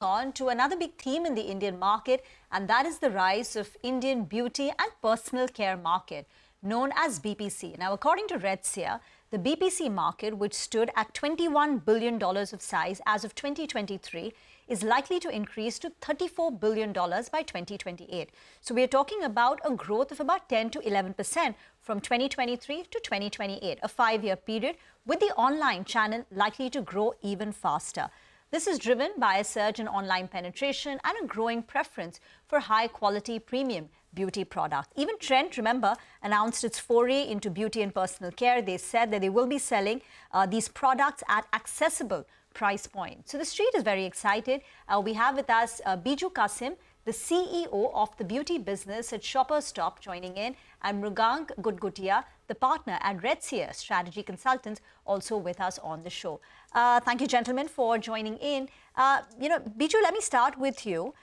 On to another big theme in the Indian market, and that is the rise of Indian beauty and personal care market, known as BPC. Now, according to Redseer, the BPC market, which stood at $21 billion of size as of 2023, is likely to increase to $34 billion by 2028. So we are talking about a growth of about 10 to 11% from 2023 to 2028, a 5-year period, with the online channel likely to grow even faster. This is driven by a surge in online penetration and a growing preference for high-quality premium beauty products. Even Trent, remember, announced its foray into beauty and personal care. They said that they will be selling these products at accessible price points. So the street is very excited. We have with us Biju Kassim, the CEO of the beauty business at Shoppers Stop, joining in, and Mrigank Gutgutia, the partner at Redseer Strategy Consultants, also with us on the show. Thank you, gentlemen, for joining in. Biju, let me start with you.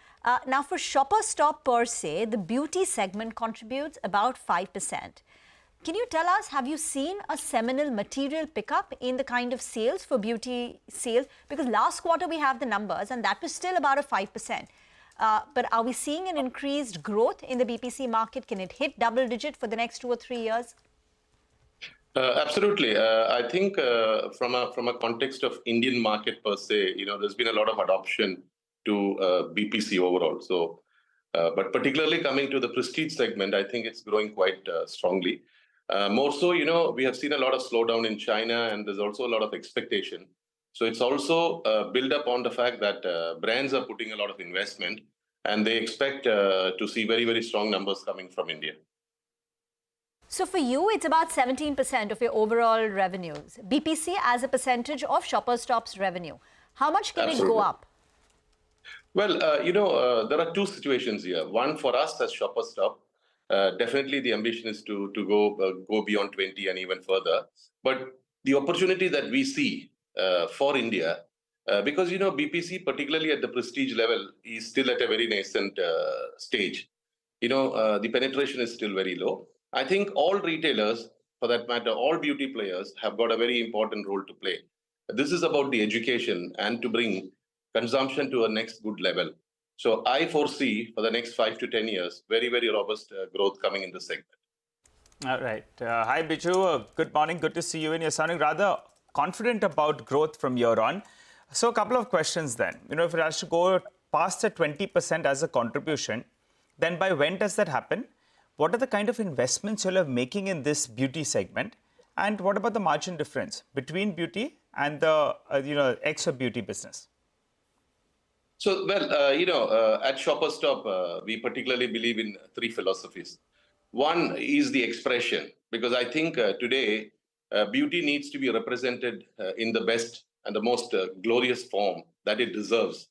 Now, for Shoppers Stop per se, the beauty segment contributes about 5%. Can you tell us, have you seen a seminal material pickup in the kind of sales for beauty sales? Because last quarter we have the numbers and that was still about a 5%. But are we seeing an increased growth in the BPC market? Can it hit double digit for the next 2 or 3 years? Absolutely. I think from a context of Indian market per se, there's been a lot of adoption to BPC overall. So, but particularly coming to the prestige segment, I think it's growing quite strongly. More so, we have seen a lot of slowdown in China, and there's also a lot of expectation. So it's also built up on the fact that brands are putting a lot of investment, and they expect to see very, very strong numbers coming from India. So for you, it's about 17% of your overall revenues. BPC as a percentage of Shoppers Stop's revenue. How much can it go up? Well, there are two situations here. One, for us as Shoppers Stop, definitely the ambition is to go beyond 20 and even further. But the opportunity that we see for India, because, BPC, particularly at the prestige level, is still at a very nascent stage. The penetration is still very low. I think all retailers, for that matter, all beauty players have got a very important role to play. This is about the education and to bring consumption to a next good level. So I foresee for the next 5 to 10 years, very, very robust growth coming in this segment. All right. Hi, Biju. Good morning. Good to see you. And you're sounding rather confident about growth from here on. So a couple of questions then. If it has to go past the 20% as a contribution, then by when does that happen? What are the kind of investments you're making in this beauty segment? And what about the margin difference between beauty and the, ex-beauty business? So, well, at Shoppers Stop, we particularly believe in 3 philosophies. One is the expression, because I think today, beauty needs to be represented in the best and the most glorious form that it deserves.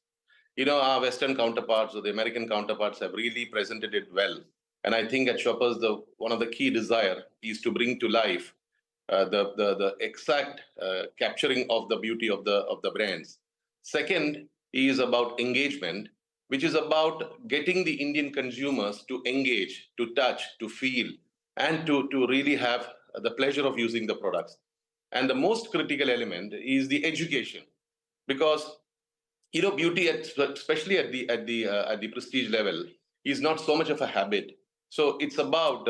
Our Western counterparts or the American counterparts have really presented it well. And I think at Shoppers, one of the key desire is to bring to life the exact capturing of the beauty of the brands. Second is about engagement, which is about getting the Indian consumers to engage, to touch, to feel, and to really have the pleasure of using the products. And the most critical element is the education, because beauty, especially at the prestige level, is not so much of a habit. So it's about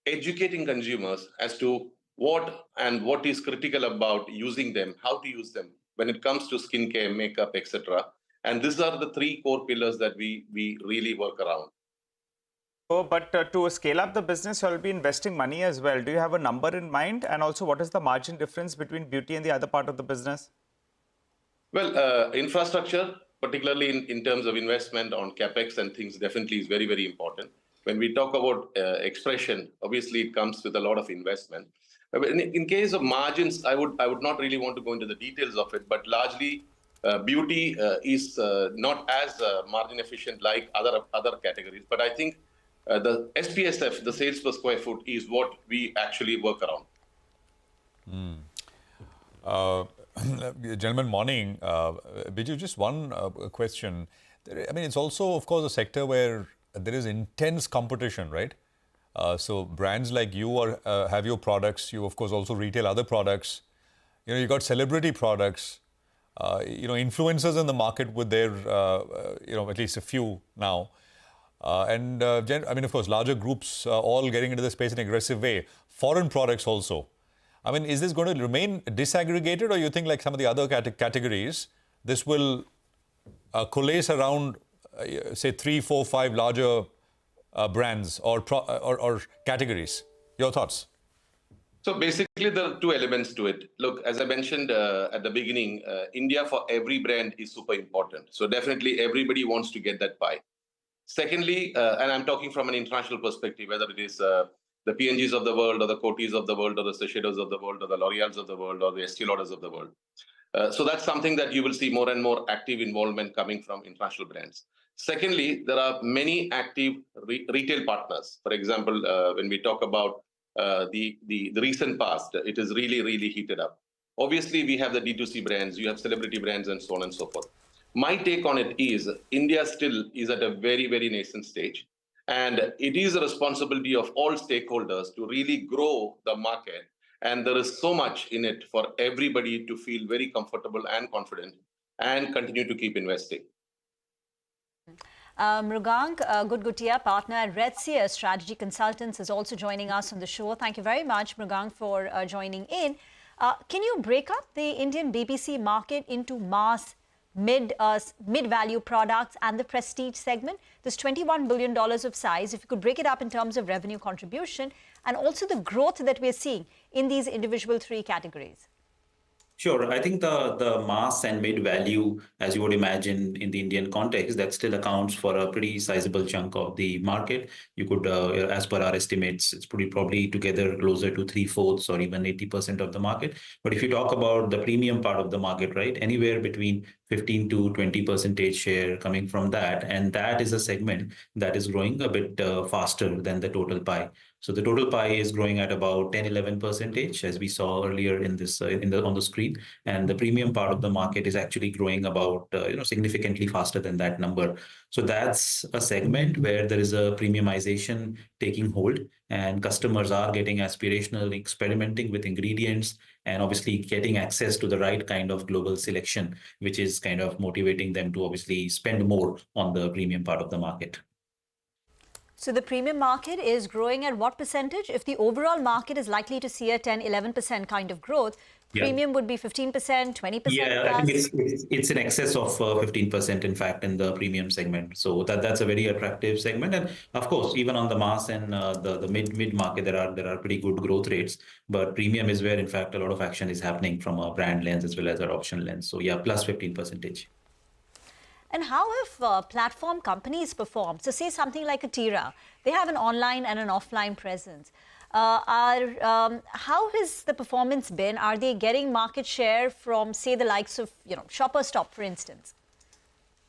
educating consumers as to what is critical about using them, how to use them when it comes to skincare, makeup, etc. And these are the 3 core pillars that we really work around. Oh, but to scale up the business, you'll be investing money as well. Do you have a number in mind? And also, what is the margin difference between beauty and the other part of the business? Well, infrastructure, particularly in terms of investment on capex and things, definitely is very, very important. When we talk about expression, obviously it comes with a lot of investment. In case of margins, I would not really want to go into the details of it, but largely beauty is not as margin efficient like other categories. But I think the SPSF, the sales per square foot, is what we actually work around. Gentlemen, morning. Biju, just one question. I mean, it's also, of course, a sector where there is intense competition, right? So brands like you have your products. You, of course, also retail other products. You got celebrity products. influencers in the market with their, at least a few now. Of course, larger groups all getting into the space in an aggressive way. Foreign products also. I mean, is this going to remain disaggregated, or you think like some of the other categories, this will coalesce around, say, 3, 4, 5 larger brands or categories? Your thoughts? So basically, there are two elements to it. Look, as I mentioned at the beginning, India for every brand is super important. So definitely everybody wants to get that pie. Secondly, and I'm talking from an international perspective, whether it is the P&Gs of the world, or the Coties of the world, or the Shiseidos of the world, or the L'Oreals of the world, or the Estee Lauders of the world. So that's something that you will see more and more active involvement coming from international brands. Secondly, there are many active retail partners. For example, when we talk about the recent past, it is really, really heated up. Obviously, we have the D2C brands, you have celebrity brands, and so on and so forth. My take on it is India still is at a very, very nascent stage. And it is a responsibility of all stakeholders to really grow the market. And there is so much in it for everybody to feel very comfortable and confident and continue to keep investing. Mrigank, Gutgutia, partner at Redseer Strategy Consultants, is also joining us on the show. Thank you very much, Mrigank, for joining in. Can you break up the Indian BPC market into mass, mid-value products and the prestige segment? This $21 billion of size, if you could break it up in terms of revenue contribution and also the growth that we're seeing in these individual 3 categories. Sure. I think the mass and mid-value, as you would imagine in the Indian context, that still accounts for a pretty sizable chunk of the market. You could, as per our estimates, it's probably together closer to 3/4 or even 80% of the market. But if you talk about the premium part of the market, right, anywhere between 15 to 20% share coming from that, and that is a segment that is growing a bit faster than the total pie. So the total pie is growing at about 10-11%, as we saw earlier in this on the screen, and the premium part of the market is actually growing about significantly faster than that number. So that's a segment where there is a premiumization taking hold, and customers are getting aspirational, experimenting with ingredients, and obviously getting access to the right kind of global selection, which is kind of motivating them to obviously spend more on the premium part of the market. So the premium market is growing at what percentage? If the overall market is likely to see a 10-11% kind of growth, premium would be 15%, 20%? Yeah, I think it's in excess of 15%, in fact, in the premium segment. So that's a very attractive segment. And of course, even on the mass and the mid market, there are pretty good growth rates. But premium is where, in fact, a lot of action is happening from a brand lens as well as our option lens. So yeah, plus 15%. And how have platform companies performed? So say something like a Tira, they have an online and an offline presence. How has the performance been? Are they getting market share from, say, the likes of, Shoppers Stop, for instance?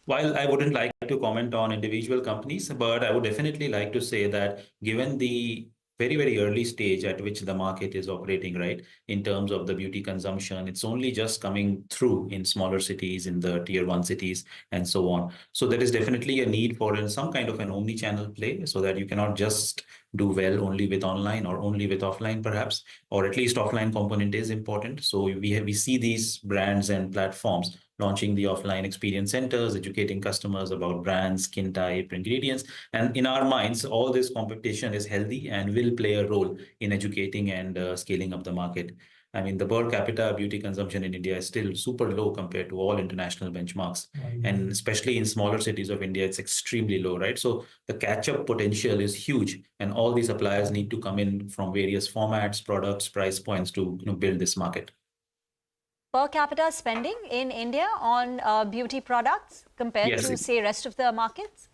While I wouldn't like to comment on individual companies, but I would definitely like to say that given the very, very early stage at which the market is operating, right, in terms of the beauty consumption, it's only just coming through in smaller cities, in the tier 1 cities, and so on. So there is definitely a need for some kind of an omni-channel play, so that you cannot just do well only with online or only with offline, perhaps, or at least offline component is important. So we see these brands and platforms launching the offline experience centers, educating customers about brands, skin type, ingredients. And in our minds, all this competition is healthy and will play a role in educating and scaling up the market. I mean, the per capita beauty consumption in India is still super low compared to all international benchmarks. And especially in smaller cities of India, it's extremely low, right? So the catch-up potential is huge. And all these suppliers need to come in from various formats, products, price points to build this market. Per capita spending in India on beauty products compared to, say, rest of the markets?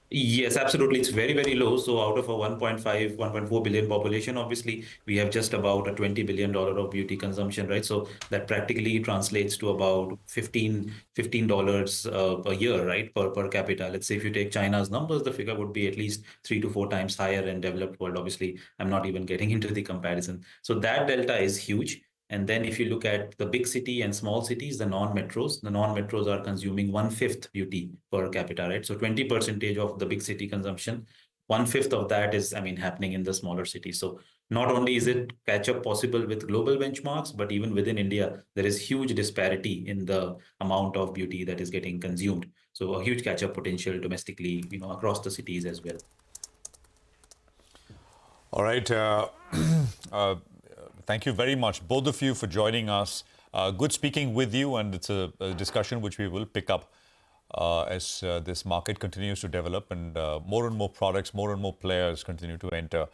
Yes, absolutely. It's very, very low. So out of a 1.4 billion population, obviously, we have just about a $20 billion of beauty consumption, right? So that practically translates to about $15 a year, right, per capita. Let's say if you take China's numbers, the figure would be at least 3 to 4 times higher in developed world. Obviously, I'm not even getting into the comparison. So that delta is huge. And then if you look at the big city and small cities, the non-metros are consuming 1/5 beauty per capita, right? So 20% of the big city consumption, 1/5 of that is, happening in the smaller cities. So not only is it catch up possible with global benchmarks, but even within India, there is huge disparity in the amount of beauty that is getting consumed. So a huge catch up potential domestically, across the cities as well. All right. Thank you very much, both of you, for joining us. Good speaking with you, and it's a discussion which we will pick up as this market continues to develop and more products, more and more players continue to enter.